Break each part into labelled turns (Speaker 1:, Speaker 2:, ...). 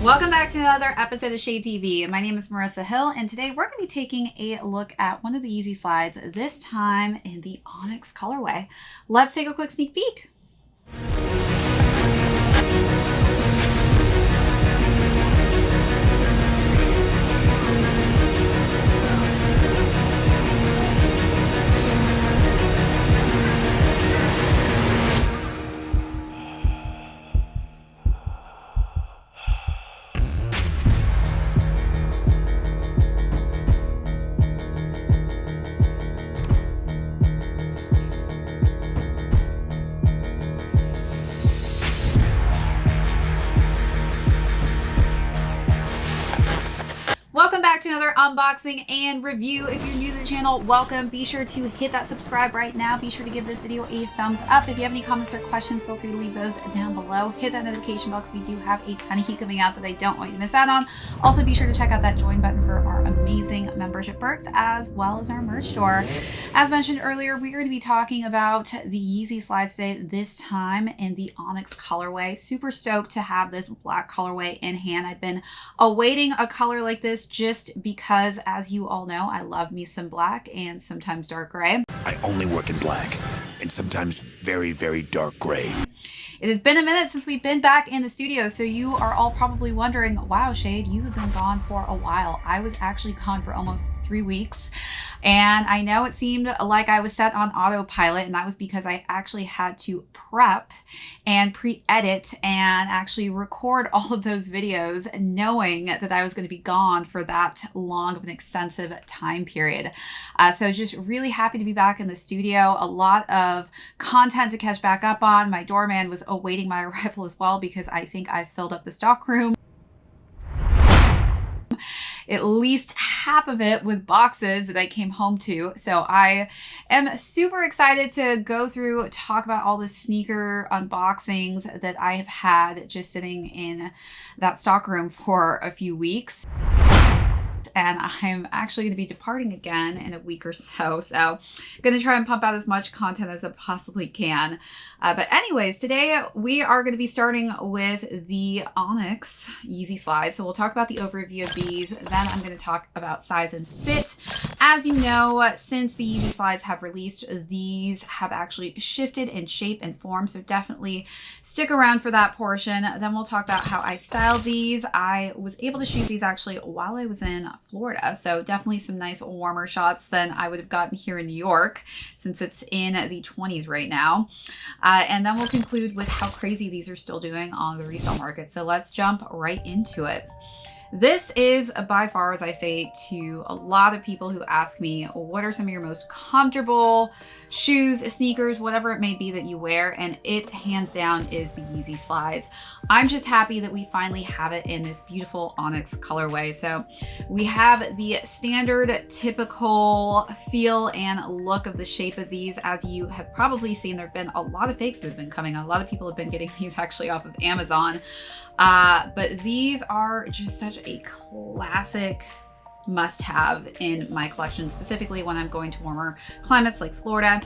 Speaker 1: Welcome back to another episode of Shade TV. My name is Marissa Hill, and today we're going to be taking a look at one of the Yeezy slides, this time in the Onyx colorway. Let's take a quick sneak peek. Welcome back to another unboxing and review. If you're new to the channel, welcome. Be sure to hit that subscribe right now. Be sure to give this video a thumbs up. If you have any comments or questions, feel free to leave those down below. Hit that notification box. We do have a ton of heat coming out that I don't want you to miss out on. Also, be sure to check out that join button for our amazing membership perks as well as our merch store. As mentioned earlier, we're going to be talking about the Yeezy slides today, this time in the Onyx colorway. Super stoked to have this black colorway in hand. I've been awaiting a color like this just because, as you all know, I love me some black and sometimes dark gray.
Speaker 2: I only work in black and sometimes very, very dark gray.
Speaker 1: It has been a minute since we've been back in the studio, so you are all probably wondering, wow, Shade, you have been gone for a while. I was actually gone for almost 3 weeks. And I know it seemed like I was set on autopilot, and that was because I actually had to prep and pre-edit and actually record all of those videos knowing that I was going to be gone for that long of an extensive time period. So just really happy to be back in the studio. A lot of content to catch back up on. My doorman was awaiting my arrival as well because I think I filled up the stock room, at least half of it, with boxes that I came home to. So I am super excited to go through, talk about all the sneaker unboxings that I have had just sitting in that stock room for a few weeks. And I'm actually going to be departing again in a week or so. So I'm going to try and pump out as much content as I possibly can. But anyways, today we are going to be starting with the Onyx Yeezy slides. So we'll talk about the overview of these. Then I'm going to talk about size and fit. As you know, since the Yeezy slides have released, these have actually shifted in shape and form. So definitely stick around for that portion. Then we'll talk about how I styled these. I was able to shoot these actually while I was in Florida. So definitely some nice warmer shots than I would have gotten here in New York, since it's in the 20s right now. And then we'll conclude with how crazy these are still doing on the resale market. So let's jump right into it. This is by far, as I say to a lot of people who ask me, what are some of your most comfortable shoes, sneakers, whatever it may be that you wear? And it hands down is the Yeezy slides. I'm just happy that we finally have it in this beautiful Onyx colorway. So we have the standard typical feel and look of the shape of these. As you have probably seen, there have been a lot of fakes that have been coming on. A lot of people have been getting these actually off of Amazon. But these are just such a classic must-have in my collection, specifically when I'm going to warmer climates like Florida.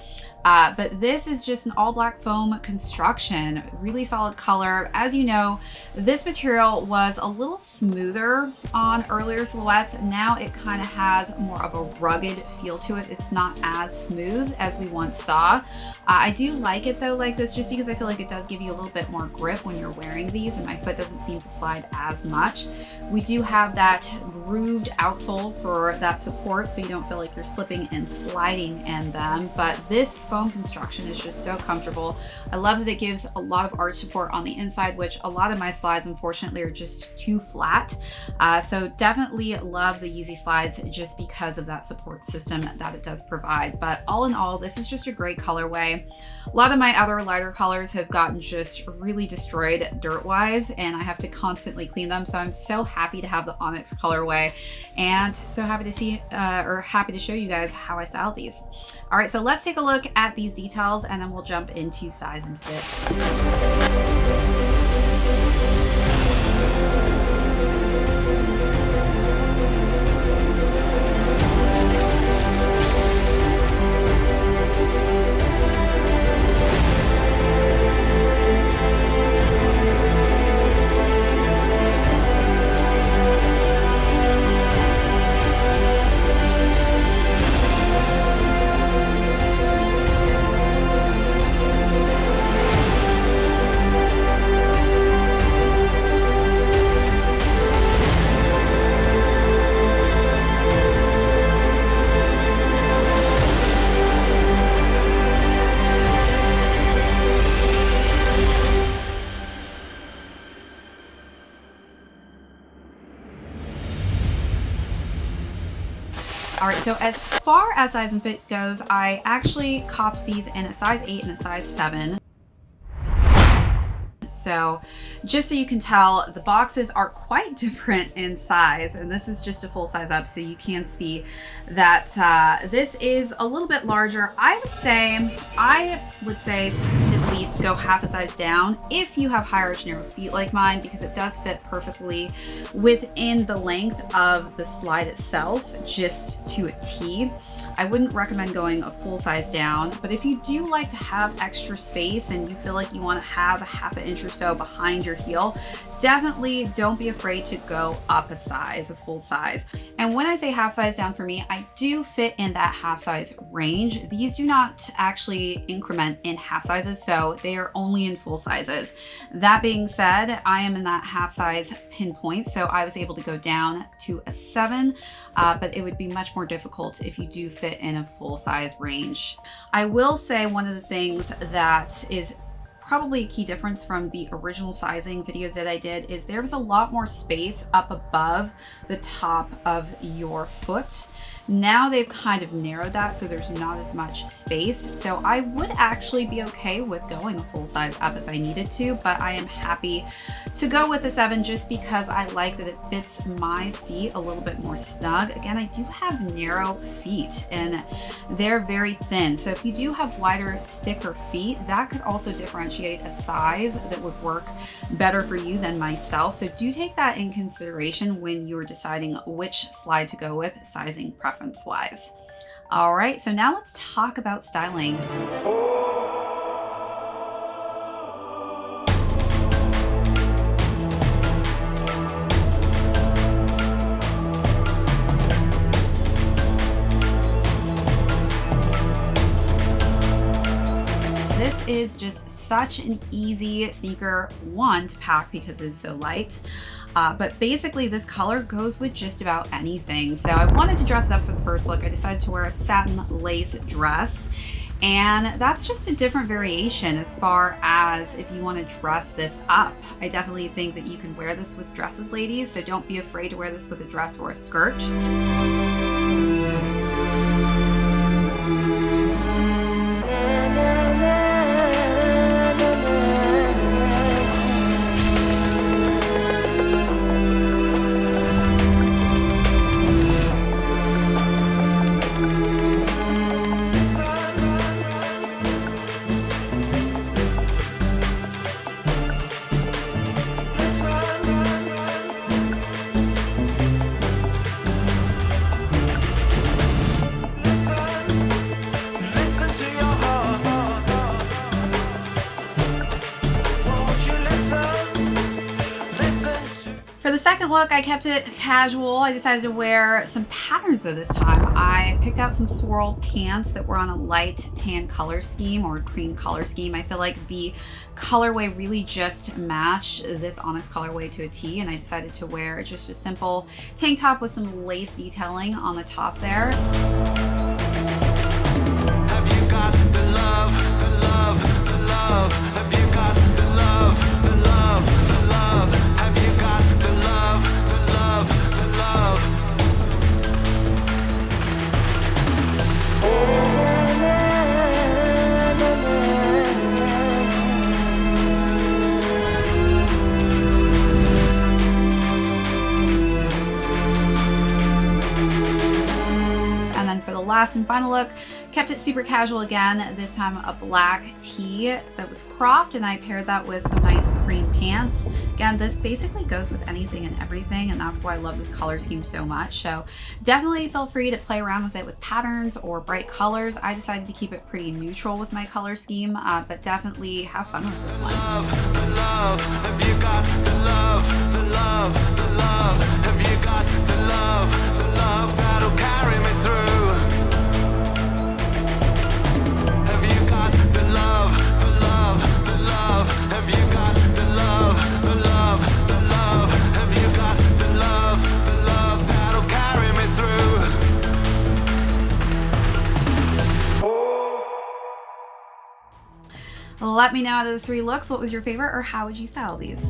Speaker 1: But this is just an all-black foam construction, really solid color. As you know, this material was a little smoother on earlier silhouettes. Now it kind of has more of a rugged feel to it. It's not as smooth as we once saw. I do like it though like this, just because I feel like it does give you a little bit more grip when you're wearing these, and my foot doesn't seem to slide as much. We do have that grooved outsole for that support, so you don't feel like you're slipping and sliding in them. But this foam construction is just so comfortable. I love that it gives a lot of arch support on the inside, which a lot of my slides unfortunately are just too flat. So definitely love the Yeezy slides just because of that support system that it does provide. But all in all, this is just a great colorway. A lot of my other lighter colors have gotten just really destroyed dirt wise, and I have to constantly clean them. So I'm so happy to have the Onyx colorway, and so happy to see happy to show you guys how I style these. All right, so let's take a look at these details, and then we'll jump into size and fit. All right, so as far as size and fit goes, I actually copped these in a size 8 and a size 7. So just so you can tell, the boxes are quite different in size, and this is just a full size up, so you can see that this is a little bit larger. I would say at least go half a size down if you have higher to narrow feet like mine, because it does fit perfectly within the length of the slide itself, just to a T. I wouldn't recommend going a full size down, but if you do like to have extra space and you feel like you want to have a half an inch or so behind your heel, definitely don't be afraid to go up a size, a full size. And when I say half size down, for me, I do fit in that half size range. These do not actually increment in half sizes, so they are only in full sizes. That being said, I am in that half size pinpoint, so I was able to go down to a 7, but it would be much more difficult if you do fit in a full size range. I will say one of the things that is probably a key difference from the original sizing video that I did is there was a lot more space up above the top of your foot. Now they've kind of narrowed that, so there's not as much space. So I would actually be okay with going a full size up if I needed to, but I am happy to go with the 7 just because I like that it fits my feet a little bit more snug. Again, I do have narrow feet and they're very thin. So if you do have wider, thicker feet, that could also differentiate a size that would work better for you than myself. So do take that in consideration when you're deciding which slide to go with, sizing preference wise. All right, so now let's talk about styling. This is just such an easy sneaker, one, to pack because it's so light. But basically this color goes with just about anything. So I wanted to dress it up for the first look. I decided to wear a satin lace dress, and that's just a different variation as far as if you want to dress this up. I definitely think that you can wear this with dresses, ladies, so don't be afraid to wear this with a dress or a skirt. For the second look, I kept it casual. I decided to wear some patterns though this time. I picked out some swirled pants that were on a light tan color scheme or cream color scheme. I feel like the colorway really just matched this Onyx colorway to a T, and I decided to wear just a simple tank top with some lace detailing on the top there.
Speaker 3: Have you got the love, the love, the love? Have you got the love, the love, the love? Have you got the love, the love, the love?
Speaker 1: And then for the last and final look, kept it super casual again, this time a black tee that was cropped, and I paired that with some nice cream pants. Again, this basically goes with anything and everything, and that's why I love this color scheme so much. So definitely feel free to play around with it with patterns or bright colors. I decided to keep it pretty neutral with my color scheme, but definitely have fun with this one.
Speaker 3: The love, have you got the love, the love, the love? Have you got the love that'll carry me through? Have you got the love, the love, the love? Have you got the love, the love, the love? Have you got the love that'll carry me through?
Speaker 1: Let me know out of the 3 looks, what was your favorite, or how would you style these?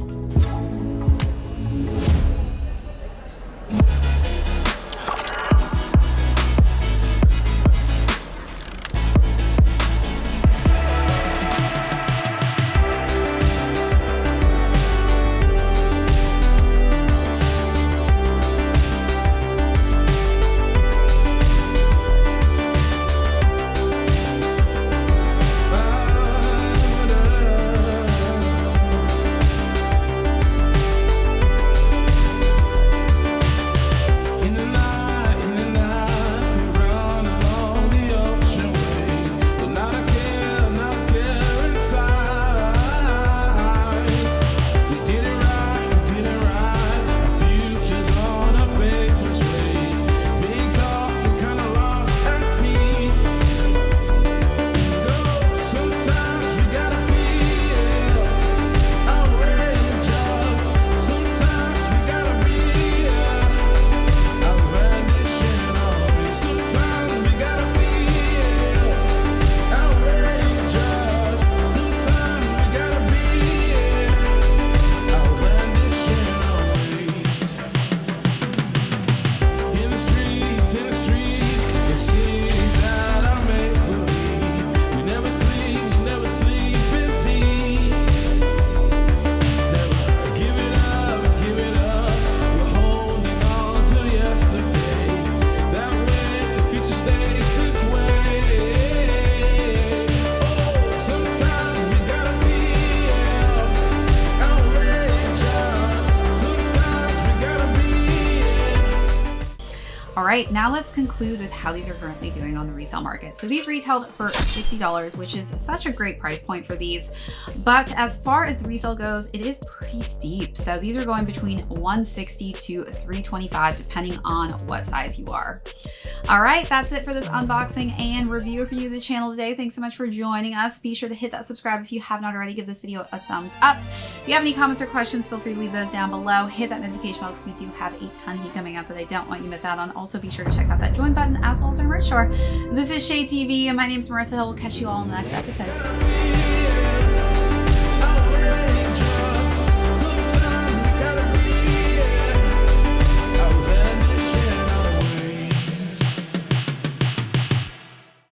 Speaker 1: All right, now let's conclude with how these are currently doing on the resale market. So these retailed for $60, which is such a great price point for these. But as far as the resale goes, it is pretty steep. So these are going between $160 to $325, depending on what size you are. All right, that's it for this unboxing and review. If you're new to the channel today, thanks so much for joining us. Be sure to hit that subscribe if you have not already. Give this video a thumbs up. If you have any comments or questions, feel free to leave those down below. Hit that notification bell because we do have a ton of heat coming up that I don't want you to miss out on. Also, be sure to check out that join button as well as our merch store. This is ShadeTV, and my name is Marissa Hill. We'll catch you all in the next episode.